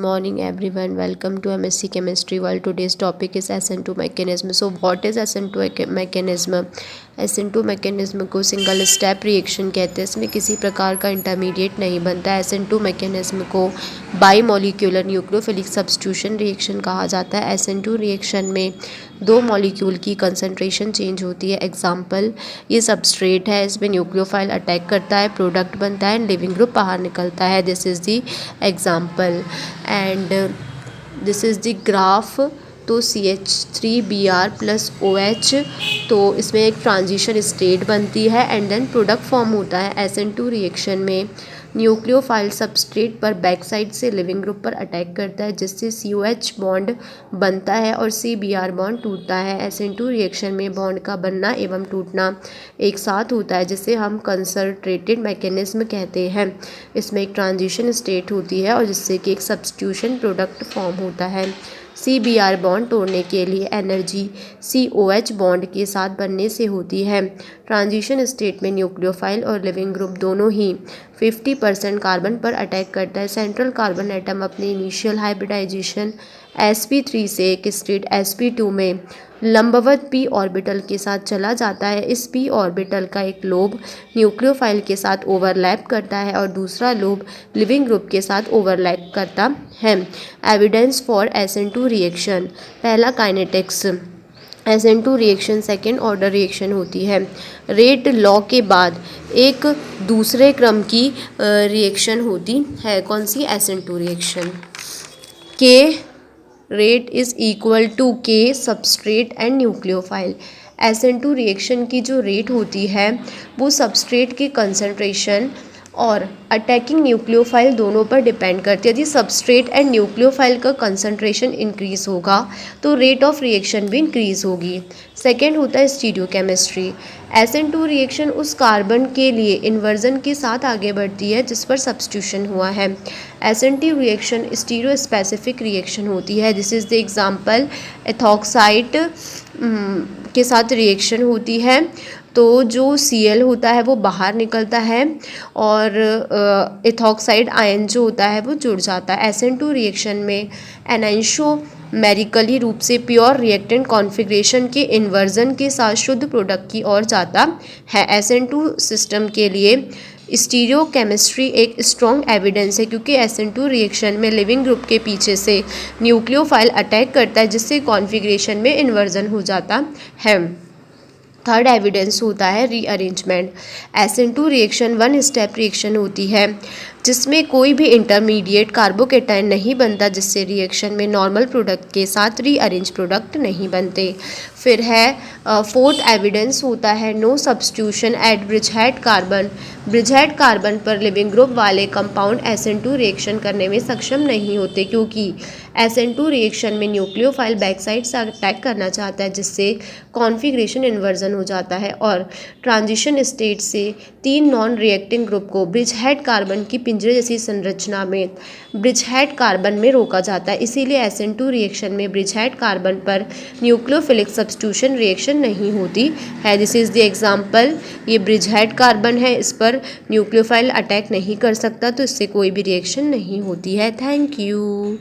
morning everyone, welcome to MSc Chemistry World. Today's topic is SN2 mechanism. So what is SN2 mechanism? SN2 mechanism को single step reaction कहते हैं। इसमें किसी प्रकार का intermediate नहीं बनता है। SN2 mechanism को बाईमोलिक्यूलर न्यूक्लियोफिलिक सब्स्टिट्यूशन रिएक्शन कहा जाता है। SN2 रिएक्शन में दो मॉलिक्यूल की कंसंट्रेशन चेंज होती है। एग्जाम्पल, ये सबस्ट्रेट है, इसमें न्यूक्लियोफाइल अटैक करता है, प्रोडक्ट बनता है, लिविंग ग्रुप बाहर निकलता है। This is the example and this is the graph. तो CH3Br प्लस OH, तो इसमें एक ट्रांजिशन स्टेट बनती है एंड देन प्रोडक्ट फॉर्म होता है। SN2 रिएक्शन में न्यूक्लियोफाइल सबस्ट्रेट पर बैक साइड से लिविंग ग्रुप पर अटैक करता है, जिससे COH बॉन्ड बनता है और CBr बॉन्ड टूटता है। SN2 रिएक्शन में बॉन्ड का बनना एवं टूटना एक साथ होता है, जिसे हम कंसंट्रेटेड मैकेनिज्म कहते हैं। इसमें एक ट्रांजिशन स्टेट होती है और जिससे कि एक सब्स्टिट्यूशन प्रोडक्ट फॉर्म होता है। CBr बॉन्ड तोड़ने के लिए एनर्जी COH बॉन्ड के साथ बनने से होती है। ट्रांजिशन स्टेट में न्यूक्लियोफाइल और लिविंग ग्रुप दोनों ही 50% कार्बन पर अटैक करता है। सेंट्रल कार्बन एटम अपने इनिशियल हाइब्रिडाइजेशन sp3 से एक स्टेट sp2 में लंबवत p ऑर्बिटल के साथ चला जाता है। इस p ऑर्बिटल का एक लोब न्यूक्लियोफाइल के साथ ओवरलैप करता है और दूसरा लोब लिविंग ग्रुप के साथ ओवरलैप करता है। Evidence for SN2 reaction. पहला, kinetics. SN2 reaction second order reaction होती है। रेट लॉ के बाद एक दूसरे क्रम की रिएक्शन होती है। कौन सी? SN2 reaction. के rate is equal to K substrate and nucleophile. SN2 reaction की जो रेट होती है वो सबस्ट्रेट की कंसंट्रेशन और अटैकिंग न्यूक्लियोफाइल दोनों पर डिपेंड करती है। यदि सबस्ट्रेट एंड न्यूक्लियोफाइल का कंसंट्रेशन इंक्रीज होगा तो रेट ऑफ रिएक्शन भी इंक्रीज होगी। सेकेंड होता है स्टीरियोकेमिस्ट्री। SN2 रिएक्शन उस कार्बन के लिए इन्वर्जन के साथ आगे बढ़ती है जिस पर सब्स्टिट्यूशन हुआ है। SN2 reaction stereo specific reaction होती है। This is the example, ethoxide के साथ रिएक्शन होती है तो जो Cl होता है वो बाहर निकलता है और एथॉक्साइड आयन जो होता है वो जुड़ जाता है। SN2 रिएक्शन में एनाइंशोमेरिकली रूप से प्योर रिएक्टेंट कॉन्फ़िगरेशन के इन्वर्जन के साथ शुद्ध प्रोडक्ट की ओर जाता है। SN2 सिस्टम के लिए स्टीरियो केमिस्ट्री एक स्ट्रॉन्ग एविडेंस है, क्योंकि SN2 रिएक्शन में लिविंग ग्रुप के पीछे से न्यूक्लियोफाइल अटैक करता है, जिससे कॉन्फ़िगरेशन में इन्वर्जन हो जाता है। थर्ड एविडेंस होता है rearrangement. SN2 reaction one step reaction होती है जिसमें कोई भी इंटरमीडिएट कार्बोकेटाइन नहीं बनता, जिससे रिएक्शन में नॉर्मल प्रोडक्ट के साथ रीअरेंज प्रोडक्ट नहीं बनते। फिर है फोर्थ एविडेंस होता है no substitution at bridgehead carbon. Bridgehead carbon पर लिविंग ग्रुप वाले कंपाउंड SN2 रिएक्शन करने में सक्षम नहीं होते, क्योंकि SN2 रिएक्शन में न्यूक्लियोफाइल बैक साइड से अटैक करना चाहता है, जिससे कॉन्फ़िगरेशन इन्वर्जन हो जाता है और ट्रांजिशन स्टेट से तीन नॉन रिएक्टिंग ग्रुप को ब्रिजहेड कार्बन की पिंजरे जैसी संरचना में ब्रिजहेड कार्बन में रोका जाता है। इसीलिए SN2 रिएक्शन में ब्रिजहेड कार्बन पर न्यूक्लियोफिलिक सब्स्टिट्यूशन रिएक्शन नहीं होती है। दिस इज़ द एग्जांपल, ये ब्रिजहेड कार्बन है, इस पर न्यूक्लियोफाइल अटैक नहीं कर सकता, तो इससे कोई भी रिएक्शन नहीं होती है। Thank you.